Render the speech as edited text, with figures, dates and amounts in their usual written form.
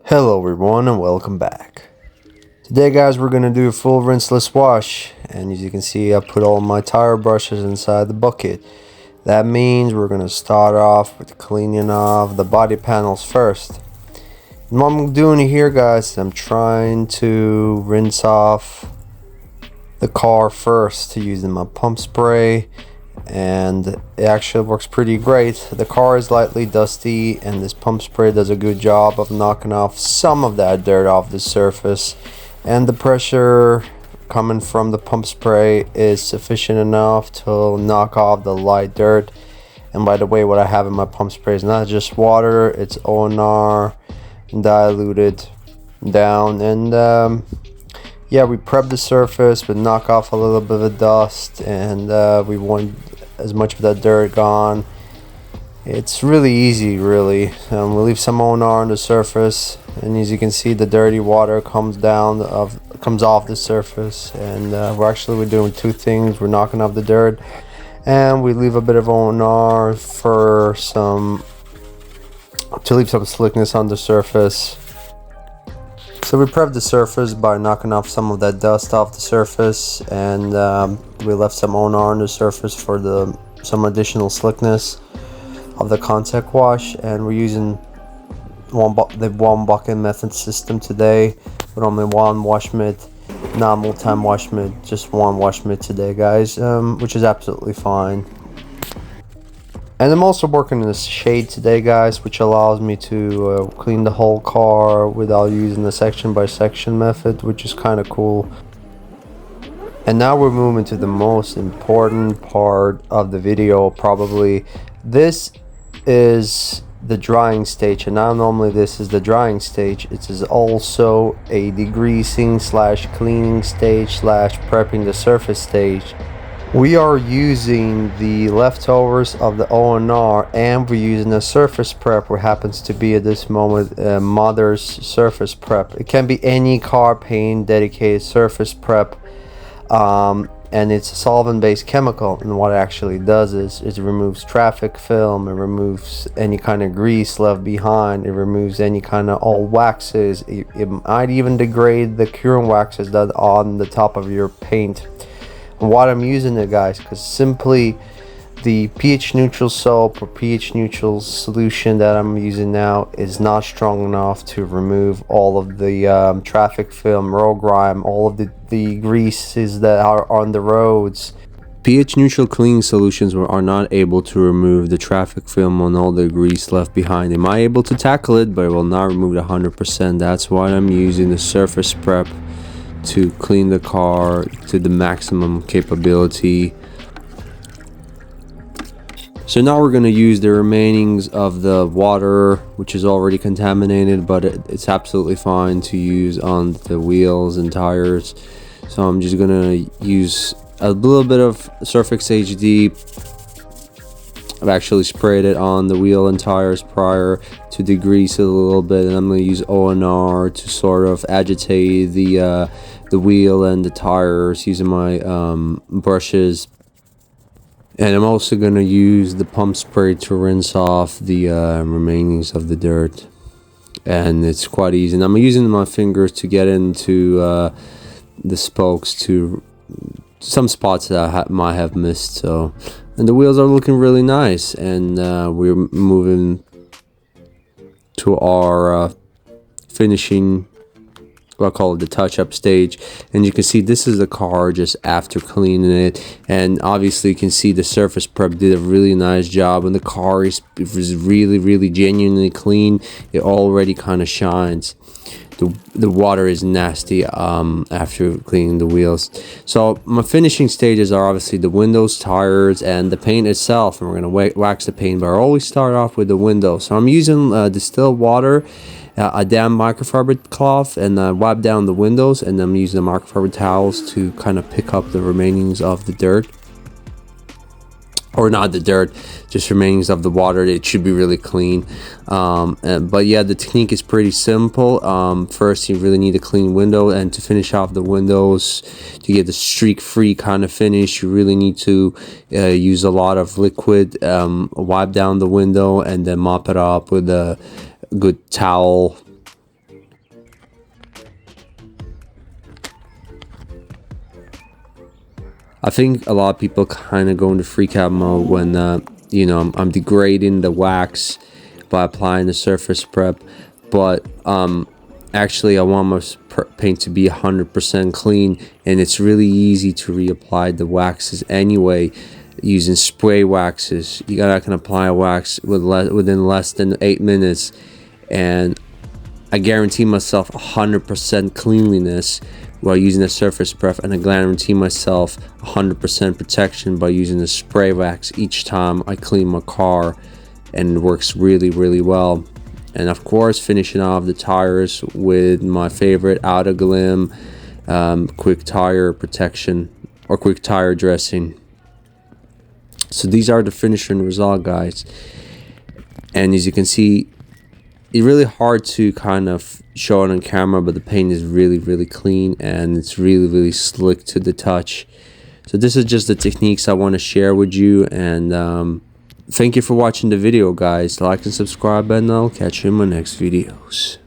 Hello everyone and welcome back. Today guys we're going to do a full rinseless wash, and as you can see I put all my tire brushes inside the bucket. That means we're going to start off with cleaning off the body panels first. And what I'm doing here guys, I'm trying to rinse off the car first using my pump spray, and it actually works pretty great. The car is lightly dusty and this pump spray does a good job of knocking off some of that dirt off the surface, and the pressure coming from the pump spray is sufficient enough to knock off the light dirt. And by the way, what I have in my pump spray is not just water, it's ONR diluted down. And yeah, we prep the surface, we knock off a little bit of dust, and we want as much of that dirt gone. It's really easy, really. We leave some ONR on the surface, and as you can see, the dirty water comes off the surface. And we're doing two things: we're knocking off the dirt, and we leave a bit of ONR to leave some slickness on the surface. So we prep the surface by knocking off some of that dust off the surface, and we left some ONR on the surface for some additional slickness of the contact wash. And we're using the one bucket method system today with only one wash mitt, not multi-time wash mitt, just one wash mitt today guys, which is absolutely fine. And I'm also working in the shade today guys, which allows me to clean the whole car without using the section by section method, which is kind of cool. And now we're moving to the most important part of the video probably. This is the drying stage, and not normally this is the drying stage, it is also a degreasing / cleaning stage / prepping the surface stage. We are using the leftovers of the ONR, and we're using a surface prep, which happens to be at this moment Mother's surface prep. It can be any car paint dedicated surface prep, and it's a solvent based chemical. And what it actually does is it removes traffic film, it removes any kind of grease left behind, it removes any kind of old waxes, it might even degrade the curing waxes that are on the top of your paint. What I'm using it guys, because simply the pH neutral soap or pH neutral solution that I'm using now is not strong enough to remove all of the traffic film, road grime, all of the greases that are on the roads. pH neutral cleaning solutions are not able to remove the traffic film on all the grease left behind. They might be able to tackle it, but it will not remove it 100%. That's why I'm using the surface prep to clean the car to the maximum capability. So now we're going to use the remainings of the water, which is already contaminated, but it's absolutely fine to use on the wheels and tires. So I'm just going to use a little bit of Surfix HD. I've actually sprayed it on the wheel and tires prior to degrease it a little bit, and I'm going to use ONR to sort of agitate the wheel and the tires using my brushes. And I'm also going to use the pump spray to rinse off the remainings of the dirt, and it's quite easy. And I'm using my fingers to get into the spokes to some spots that I might have missed. So, and the wheels are looking really nice, and we're moving to our finishing, what I call it, the touch-up stage. And you can see this is the car just after cleaning it, and obviously you can see the surface prep did a really nice job, and the car is really genuinely clean. It already kind of shines. The water is nasty after cleaning the wheels. So my finishing stages are obviously the windows, tires, and the paint itself, and we're going to wax the paint, but I always start off with the windows. So I'm using distilled water, a damp microfiber cloth, and wipe down the windows, and I'm using the microfiber towels to kind of pick up the remainings of the dirt. Or not the dirt, just remainings of the water. It should be really clean. But yeah, the technique is pretty simple. First, you really need a clean window, and to finish off the windows, to get the streak-free kind of finish, you really need to use a lot of liquid, wipe down the window, and then mop it up with a good towel I think a lot of people kind of go into freak out mode when you know, I'm degrading the wax by applying the surface prep, but actually I want my paint to be 100% clean, and it's really easy to reapply the waxes anyway using spray waxes. You can apply a wax within less than 8 minutes, and I guarantee myself 100% cleanliness while using the surface prep, and I guarantee myself 100% protection by using the spray wax each time I clean my car, and it works really, really well. And of course, finishing off the tires with my favorite Outer Glim quick tire protection or quick tire dressing. So these are the finished end result, guys, and as you can see, it's really hard to kind of show it on camera, but the paint is really, really clean, and it's really, really slick to the touch. So this is just the techniques I want to share with you, and thank you for watching the video, guys. Like and subscribe, and I'll catch you in my next videos.